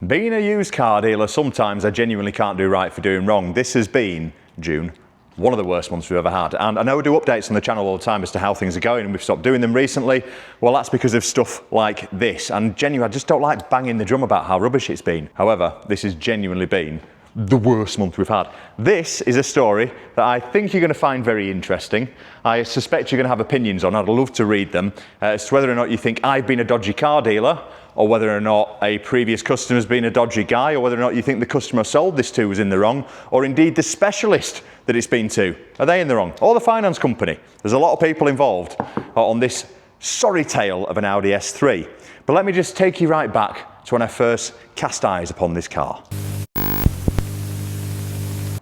Being a used car dealer, sometimes I genuinely can't do right for doing wrong. This has been, June, one of the worst months we've ever had. And I know we do updates on the channel all the time as to how things are going, and we've stopped doing them recently. Well, that's because of stuff like this. And genuinely, I just don't like banging the drum about how rubbish it's been. However, this has genuinely been the worst month we've had. This is a story that I think you're going to find very interesting. I suspect you're going to have opinions on. I'd love to read them as to whether or not you think I've been a dodgy car dealer, or whether or not a previous customer's been a dodgy guy, or whether or not you think the customer sold this to was in the wrong, or indeed the specialist that it's been to, are they in the wrong? Or the finance company. There's a lot of people involved on this sorry tale of an Audi S3. But let me just take you right back to when I first cast eyes upon this car.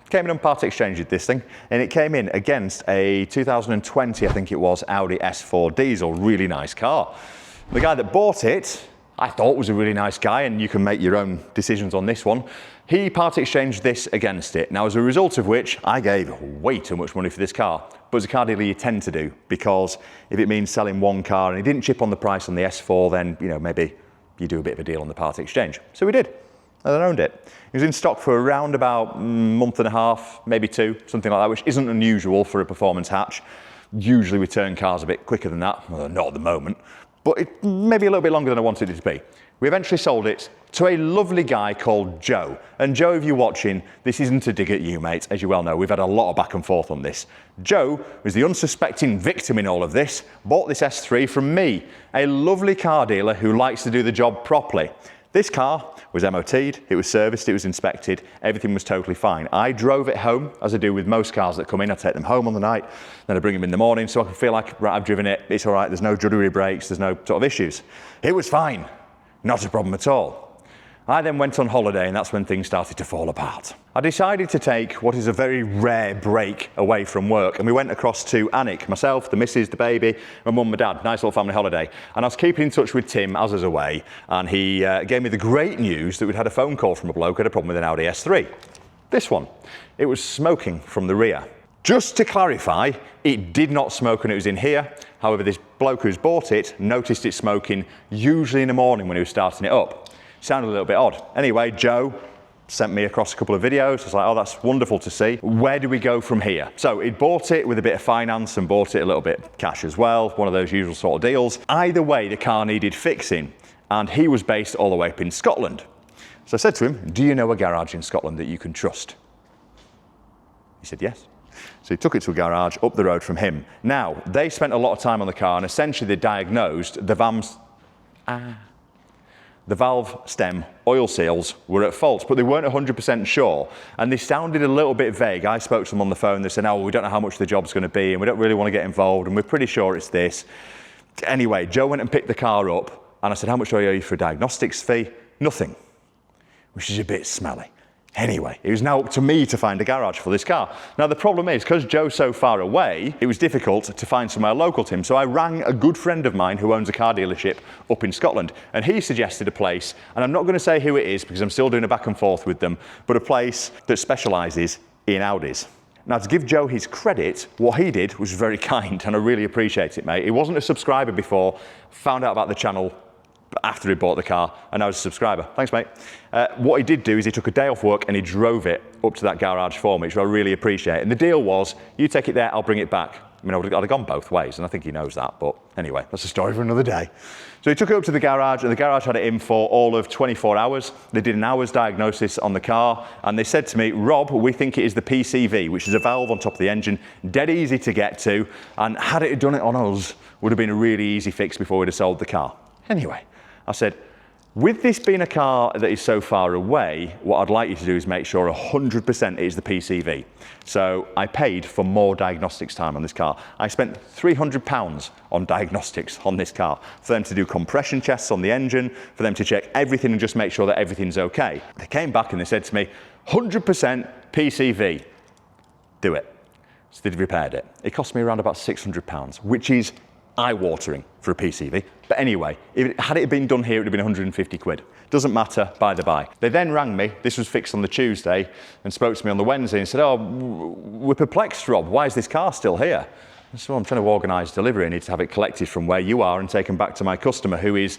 Came in on part exchange with this thing, and it came in against a 2020, I think it was, Audi S4 diesel. Really nice car. The guy that bought it, I thought was a really nice guy, and you can make your own decisions on this one. He part exchanged this against it. Now, as a result of which, I gave way too much money for this car. But as a car dealer, you tend to do, because if it means selling one car and he didn't chip on the price on the S4, then, you know, maybe you do a bit of a deal on the part exchange. So we did. And then owned it. It was in stock for around about a month and a half, maybe two, something like that, which isn't unusual for a performance hatch. Usually we turn cars a bit quicker than that, well, not at the moment, but it maybe a little bit longer than I wanted it to be. We eventually sold it to a lovely guy called Joe. And Joe, if you're watching, this isn't a dig at you, mate. As you well know, we've had a lot of back and forth on this. Joe was the unsuspecting victim in all of this, bought this S3 from me, a lovely car dealer who likes to do the job properly. This car was MOT'd, it was serviced, it was inspected, everything was totally fine. I drove it home, as I do with most cars that come in. I take them home on the night, then I bring them in the morning so I can feel like, right, I've driven it, it's all right, there's no juddery brakes, there's no sort of issues. It was fine, not a problem at all. I then went on holiday, and that's when things started to fall apart. I decided to take what is a very rare break away from work, and we went across to Alnwick, myself, the missus, the baby, my mum, my dad, nice little family holiday. And I was keeping in touch with Tim as I was away, and he gave me the great news that we'd had a phone call from a bloke who had a problem with an Audi S3. This one. It was smoking from the rear. Just to clarify, it did not smoke when it was in here. However, this bloke who's bought it noticed it smoking, usually in the morning when he was starting it up. Sounded a little bit odd. Anyway, Joe sent me across a couple of videos. I was like, oh, that's wonderful to see. Where do we go from here? So he'd bought it with a bit of finance and bought it a little bit cash as well. One of those usual sort of deals. Either way, the car needed fixing, and he was based all the way up in Scotland. So I said to him, do you know a garage in Scotland that you can trust? He said, yes. So he took it to a garage up the road from him. Now, they spent a lot of time on the car, and essentially they diagnosed the valve stem oil seals were at fault, but they weren't 100% sure, and they sounded a little bit vague. I spoke to them on the phone. They said, oh, we don't know how much the job's going to be, and we don't really want to get involved, and we're pretty sure it's this. Anyway, Joe went and picked the car up, and I said, how much do I owe you for a diagnostics fee? Nothing, which is a bit smelly. Anyway, it was now up to me to find a garage for this car. Now, the problem is, because Joe's so far away, it was difficult to find somewhere local to him. So I rang a good friend of mine who owns a car dealership up in Scotland, and he suggested a place, and I'm not going to say who it is because I'm still doing a back and forth with them, but a place that specialises in Audis. Now, to give Joe his credit, what he did was very kind, and I really appreciate it, mate. He wasn't a subscriber before, found out about the channel after he bought the car, and now he's a subscriber. Thanks, mate. What he did do is he took a day off work and he drove it up to that garage for me, which I really appreciate. And the deal was, you take it there, I'll bring it back. I mean, I'd have gone both ways, and I think he knows that, but anyway, that's a story for another day. So he took it up to the garage, and the garage had it in for all of 24 hours. They did an hour's diagnosis on the car, and they said to me, Rob, we think it is the PCV, which is a valve on top of the engine, dead easy to get to, and had it done it on us, would have been a really easy fix before we'd have sold the car. Anyway, I said, with this being a car that is so far away, what I'd like you to do is make sure 100% it is the PCV. So I paid for more diagnostics time on this car. I spent £300 on diagnostics on this car, for them to do compression tests on the engine, for them to check everything and just make sure that everything's okay. They came back and they said to me, 100% PCV, do it. So they repaired it. It cost me around about £600, which is eye-watering for a PCV. But anyway, had it been done here, it would have been 150 quid. Doesn't matter, by the by. They then rang me, this was fixed on the Tuesday, and spoke to me on the Wednesday and said, oh, we're perplexed, Rob, why is this car still here? I said, well, I'm trying to organise delivery. I need to have it collected from where you are and taken back to my customer, who is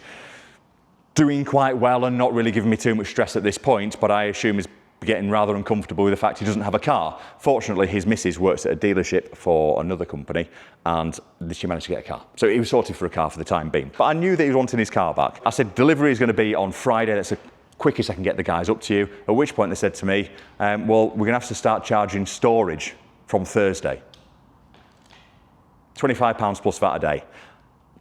doing quite well and not really giving me too much stress at this point, but I assume is getting rather uncomfortable with the fact he doesn't have a car. Fortunately, his missus works at a dealership for another company and she managed to get a car. So he was sorted for a car for the time being. But I knew that he was wanting his car back. I said, delivery is going to be on Friday. That's the quickest I can get the guys up to you. At which point they said to me, well, we're going to have to start charging storage from Thursday. £25 plus VAT a day.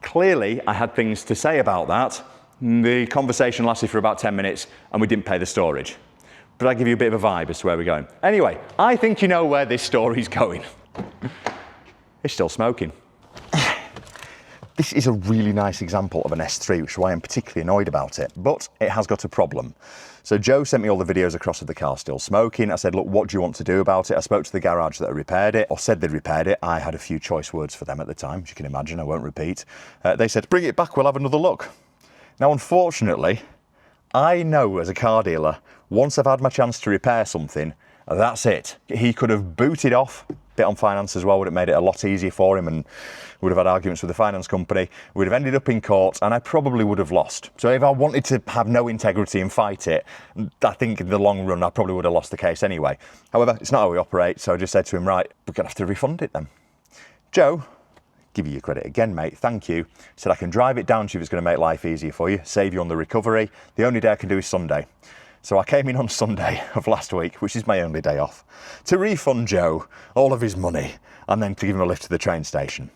Clearly, I had things to say about that. The conversation lasted for about 10 minutes and we didn't pay the storage. But I give you a bit of a vibe as to where we're going. Anyway, I think you know where this story's going. It's still smoking. This is a really nice example of an S3, which is why I'm particularly annoyed about it, but it has got a problem. So Joe sent me all the videos across of the car still smoking. I said, look, what do you want to do about it? I spoke to the garage that repaired it, or said they'd repaired it. I had a few choice words for them at the time, as you can imagine, I won't repeat. They said, bring it back, we'll have another look. Now, unfortunately, I know as a car dealer, once I've had my chance to repair something, that's it. He could have booted off, bit on finance as well, would have made it a lot easier for him and would have had arguments with the finance company, would have ended up in court and I probably would have lost. So if I wanted to have no integrity and fight it, I think in the long run I probably would have lost the case anyway. However, it's not how we operate, so I just said to him, right, we're gonna have to refund it then. Joe, give you your credit again, mate, thank you. Said I can drive it down to you if it's going to make life easier for you, save you on the recovery. The only day I can do is Sunday. So I came in on Sunday of last week, which is my only day off, to refund Joe all of his money and then to give him a lift to the train station.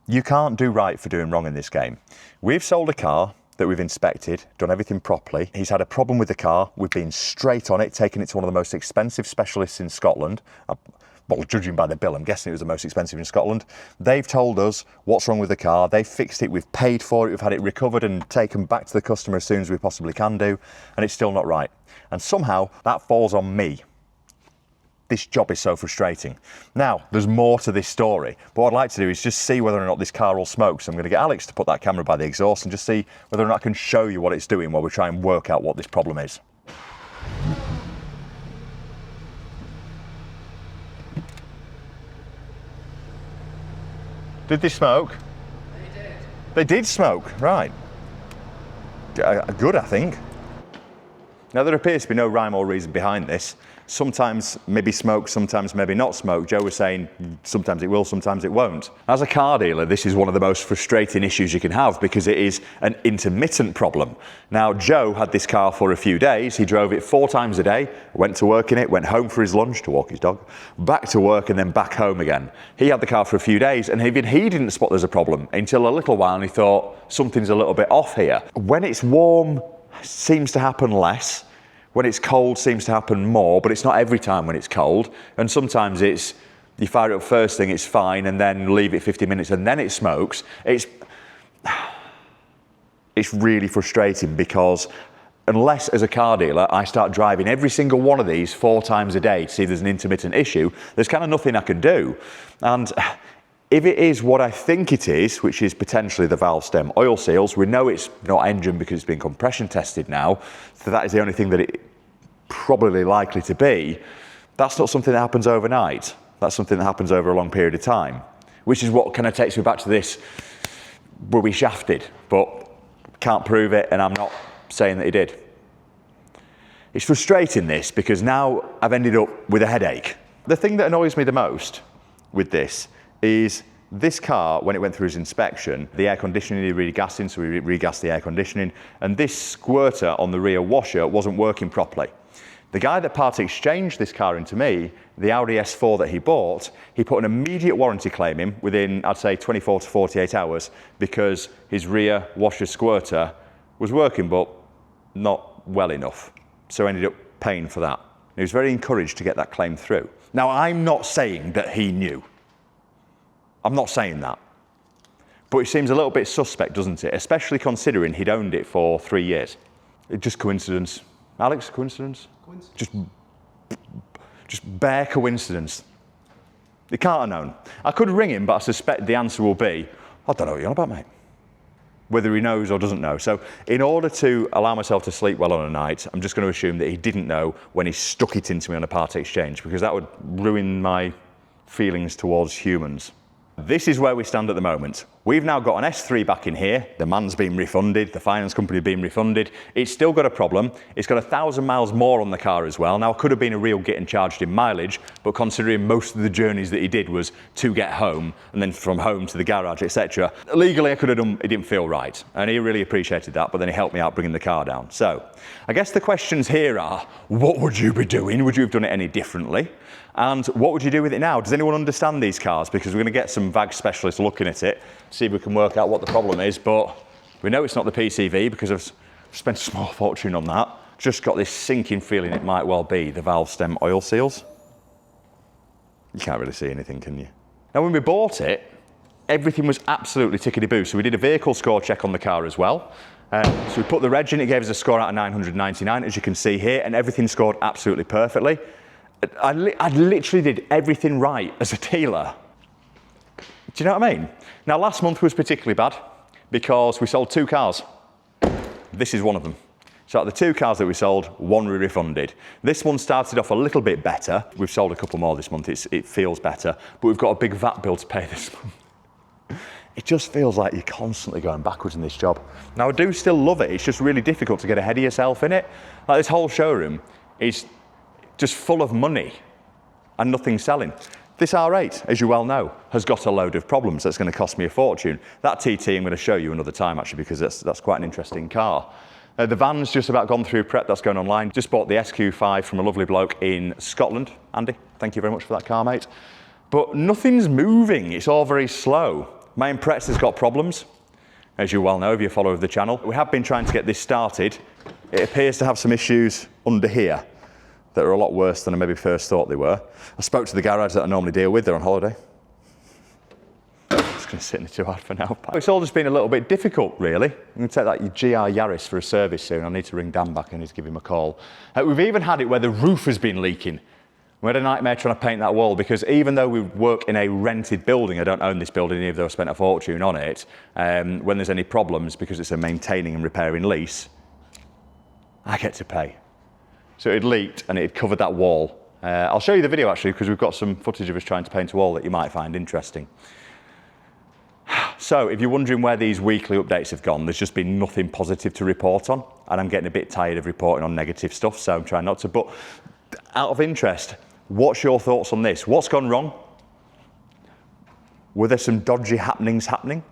You can't do right for doing wrong in this game. We've sold a car that we've inspected, done everything properly. He's had a problem with the car. We've been straight on it, taken it to one of the most expensive specialists in Scotland. Well, judging by the bill, I'm guessing it was the most expensive in Scotland. They've told us what's wrong with the car. They've fixed it. We've paid for it. We've had it recovered and taken back to the customer as soon as we possibly can do. And it's still not right. And somehow that falls on me. This job is so frustrating. Now, there's more to this story. But what I'd like to do is just see whether or not this car all smokes. I'm going to get Alex to put that camera by the exhaust and just see whether or not I can show you what it's doing while we try and work out what this problem is. Did they smoke? They did. They did smoke, right. Good, I think. Now, there appears to be no rhyme or reason behind this. Sometimes maybe smoke, sometimes maybe not smoke. Joe was saying sometimes it will, sometimes it won't. As a car dealer, this is one of the most frustrating issues you can have because it is an intermittent problem. Now, Joe had this car for a few days. He drove it 4 times a day, went to work in it, went home for his lunch to walk his dog, back to work and then back home again. He had the car for a few days and even he didn't spot there's a problem until a little while and he thought something's a little bit off here. When it's warm, seems to happen less. When it's cold, seems to happen more, but it's not every time when it's cold. And sometimes it's, you fire it up first thing, it's fine, and then leave it 50 minutes and then it smokes. It's really frustrating because unless as a car dealer, I start driving every single one of these 4 times a day to see if there's an intermittent issue, there's kind of nothing I can do. And if it is what I think it is, which is potentially the valve stem oil seals, we know it's not engine because it's been compression tested now, so that is the only thing that it probably likely to be. That's not something that happens overnight. That's something that happens over a long period of time, which is what kind of takes me back to this, were we shafted? But can't prove it, and I'm not saying that he did. It's frustrating this because now I've ended up with a headache. The thing that annoys me the most with this is this car, when it went through its inspection, the air conditioning needed regassing, so we regassed the air conditioning, and this squirter on the rear washer wasn't working properly. The guy that part exchanged this car into me, the Audi S4 that he bought, he put an immediate warranty claim in within, I'd say, 24 to 48 hours because his rear washer squirter was working but not well enough, so ended up paying for that. He was very encouraged to get that claim through. Now, I'm not saying that he knew. I'm not saying that. But it seems a little bit suspect, doesn't it? Especially considering he'd owned it for 3 years. It's just coincidence. Alex, coincidence? Coincidence. Just bare coincidence. He can't have known. I could ring him, but I suspect the answer will be, I don't know what you're on about, mate. Whether he knows or doesn't know. So in order to allow myself to sleep well on a night, I'm just going to assume that he didn't know when he stuck it into me on a part exchange, because that would ruin my feelings towards humans. This is where we stand at the moment. We've now got an S3 back in here. The man's been refunded, the finance company been refunded. It's still got a problem. It's got 1,000 miles more on the car as well. Now, it could have been a real getting charged in mileage, but considering most of the journeys that he did was to get home and then from home to the garage, etc. Legally, I could have done, it didn't feel right. And he really appreciated that, but then he helped me out bringing the car down. So I guess the questions here are, what would you be doing? Would you have done it any differently? And what would you do with it now? Does anyone understand these cars? Because we're going to get some VAG specialists looking at it, see if we can work out what the problem is, but we know it's not the PCV because I've spent a small fortune on that. Just got this sinking feeling it might well be the valve stem oil seals. You can't really see anything, can you? Now, when we bought it, everything was absolutely tickety-boo. So we did a vehicle score check on the car as well. So we put the reg in, it gave us a score out of 999, as you can see here, and everything scored absolutely perfectly. I literally did everything right as a dealer. Do you know what I mean? Now, last month was particularly bad because we sold 2 cars. This is one of them. So out of the 2 cars that we sold, 1 we refunded. This one started off a little bit better. We've sold a couple more this month, it feels better, but we've got a big VAT bill to pay this month. It just feels like you're constantly going backwards in this job. Now, I do still love it. It's just really difficult to get ahead of yourself in it. Like, this whole showroom is just full of money and nothing selling. This R8, as you well know, has got a load of problems. That's going to cost me a fortune. That TT I'm going to show you another time, actually, because that's quite an interesting car. The van's just about gone through prep. That's going online. Just bought the SQ5 from a lovely bloke in Scotland. Andy, thank you very much for that car, mate. But nothing's moving. It's all very slow. My Impreza's got problems, as you well know if you're a follower of the channel. We have been trying to get this started. It appears to have some issues under here that are a lot worse than I maybe first thought they were. I spoke to the garage that I normally deal with. They're on holiday. It's going to sit in the too hard for now. It's all just been a little bit difficult, really. I'm going to take that GR Yaris for a service soon. I need to ring Dan back and need to give him a call. We've even had it where the roof has been leaking. We had a nightmare trying to paint that wall because even though we work in a rented building, I don't own this building even though I spent a fortune on it, when there's any problems, because it's a maintaining and repairing lease, I get to pay. So it leaked and it had covered that wall. I'll show you the video actually because we've got some footage of us trying to paint a wall that you might find interesting. So if you're wondering where these weekly updates have gone, there's just been nothing positive to report on, and I'm getting a bit tired of reporting on negative stuff, so I'm trying not to. But out of interest, what's your thoughts on this? What's gone wrong? Were there some dodgy happenings happening?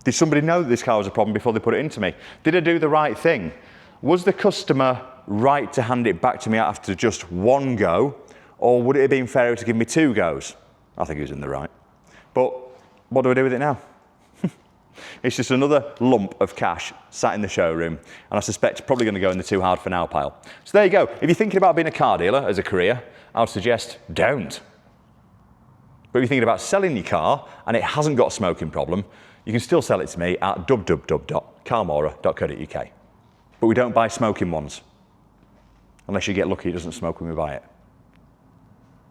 Did somebody know that this car was a problem before they put it into me? Did I do the right thing? Was the customer right to hand it back to me after just 1 go, or would it have been fairer to give me 2 goes? I think he was in the right. But what do I do with it now? It's just another lump of cash sat in the showroom, and I suspect probably going to go in the too hard for now pile. So there you go. If you're thinking about being a car dealer as a career, I would suggest don't. But if you're thinking about selling your car and it hasn't got a smoking problem, you can still sell it to me at www.carmora.co.uk. But we don't buy smoking ones, unless you get lucky it doesn't smoke when we buy it,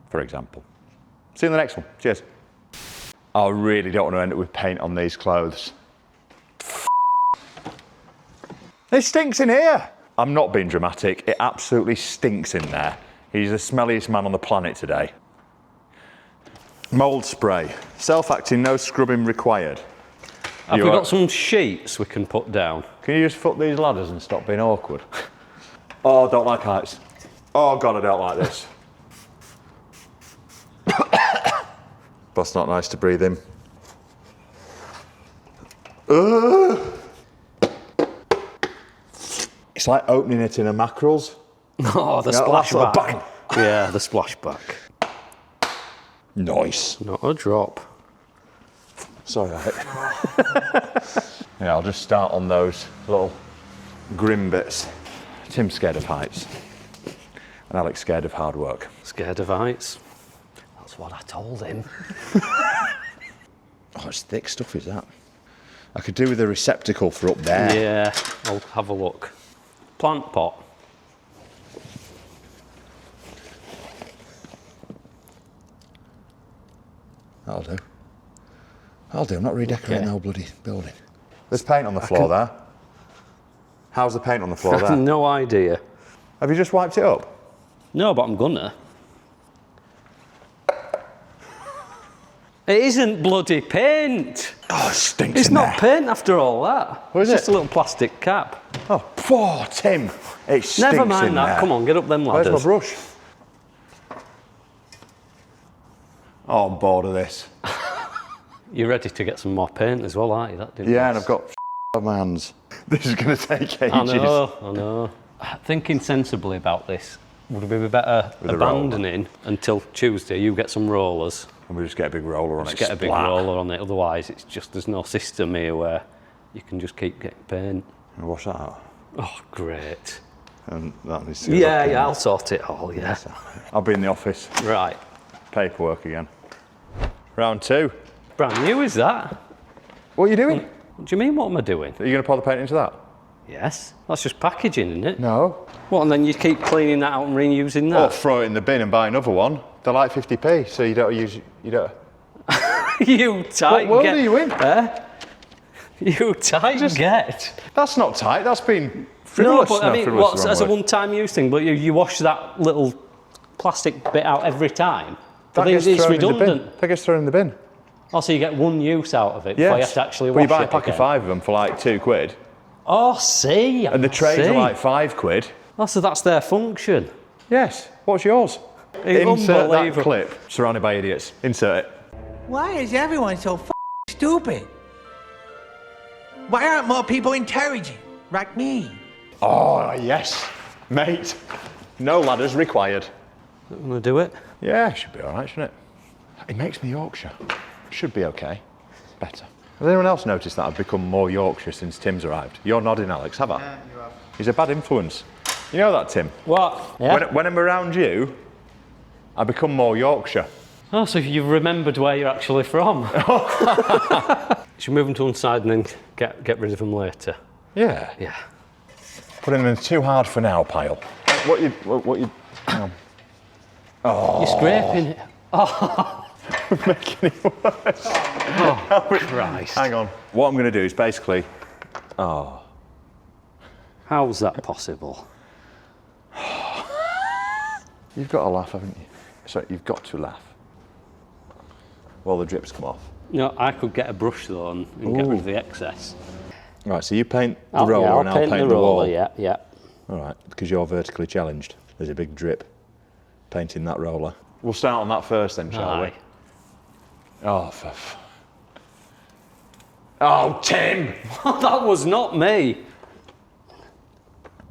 for example. See you in the next one. Cheers. I really don't want to end up with paint on these clothes. It stinks in here. I'm not being dramatic. It absolutely stinks in there. He's the smelliest man on the planet today. Mold spray. Self-acting, no scrubbing required. Have we got some sheets we can put down? Can you just foot these ladders and stop being awkward? Oh, I don't like heights. Oh God, I don't like this. That's not nice to breathe in. It's like opening it in a mackerels. Oh, the splashback. Yeah, the splashback. Nice. Not a drop. Sorry, yeah, I'll just start on those little grim bits. Tim's scared of heights. And Alex scared of hard work. Scared of heights? That's what I told him. Oh, it's thick stuff, is that? I could do with a receptacle for up there. Yeah, I'll have a look. Plant pot. That'll do. I'll do. I'm not redecorating the whole bloody building. There's paint on the floor there. How's the paint on the floor there? No idea. Have you just wiped it up? No, but I'm gonna. It isn't bloody paint. Oh, it stinks It's in not there. paint after all that. What is it's just it? a little plastic cap. Oh, poor Tim. It stinks Never mind in that. there. Come on, get up them ladders. Where's my brush? Oh, I'm bored of this. You're ready to get some more paint as well, aren't you? That didn't Yeah, and I've got on my hands. This is going to take ages. I know. Thinking sensibly about this, would it be better With a abandoning until Tuesday? You get some rollers. And we just get a big roller on it. Just get a big Splat. roller on it. Otherwise, it's just there's no system here where you can just keep getting paint. And wash that out. Oh, great. And that needs to go Yeah, back in. yeah, I'll sort it all. Yeah. I'll be in the office. Right. Paperwork again. Round 2. Brand new, is that? What are you doing? What do you mean? What am I doing? Are you going to pour the paint into that? Yes. That's just packaging, isn't it? No. What? And then you keep cleaning that out and reusing that? Or throw it in the bin and buy another one. They're like 50p, so you don't use. You don't. You tight What world get. are you in? You tight get. That's not tight. That's been No, frivolous. but I mean, frivolous is what's the wrong as a word. one-time use thing? But you wash that little plastic bit out every time. That But gets it's thrown in the bin. redundant. That gets thrown in the bin. Oh, so you get one use out of it before you have to actually wash it. Well, you buy a pack again. of 5 of them for like £2. Oh, see. And the trays are like £5. Oh, so that's their function. Yes. What's yours? It's Insert that unbelievable. clip. Surrounded by idiots. Insert it. Why is everyone so stupid? Why aren't more people intelligent, like me? Oh, yes. Mate. No ladders required. I'm going to do it. Yeah, should be all right, shouldn't it? It makes me Yorkshire. Should be okay. Better. Has anyone else noticed that I've become more Yorkshire since Tim's arrived? You're nodding, Alex, have I? Yeah, you have. He's a bad influence. You know that, Tim? What? Yeah. When I'm around you, I become more Yorkshire. Oh, so you've remembered where you're actually from. Should we move them to one side and then get rid of them later? Yeah. Yeah. Putting them in too hard for now pile. What you hang on. Oh. You're scraping it. Making it worse. Oh, Christ. Hang on. What I'm going to do is basically... How's that possible? You've got to laugh, haven't you? Sorry, you've got to laugh. Well, the drips come off. No, I could get a brush though and get rid of the excess. Right, so you paint the roller and I'll paint the roller, wall. Yeah. All right, because you're vertically challenged. There's a big drip painting that roller. We'll start on that first then, shall we? Aye. Oh, Oh, Tim! That was not me.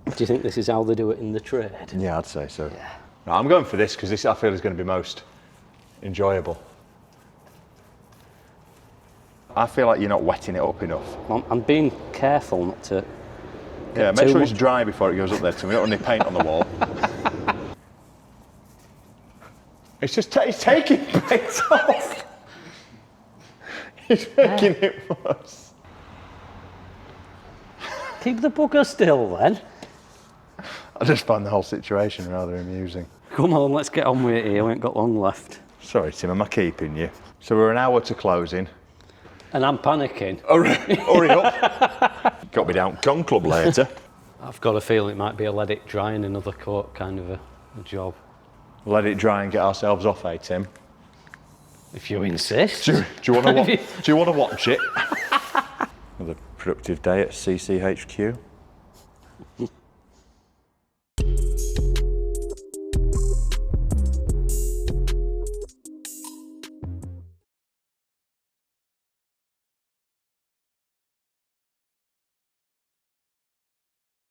Do you think this is how they do it in the trade? Yeah, I'd say so. Yeah. No, I'm going for this because this I feel is going to be most enjoyable. I feel like you're not wetting it up enough. I'm being careful not to. Yeah, make too sure it's much. dry before it goes up there so we don't want any paint on the wall. It's just it's taking paint off. It's making it worse. Keep the bugger still then. I just find the whole situation rather amusing. Come on, let's get on with it here. We ain't got long left. Sorry, Tim, am I keeping you? So we're an hour to closing. And I'm panicking. Hurry up. Got me down Gun Club later. I've got a feeling it might be a let it dry in another coat kind of a job. Let it dry and get ourselves off, eh, Tim? If you insist. Do you want to watch it? Another productive day at CCHQ.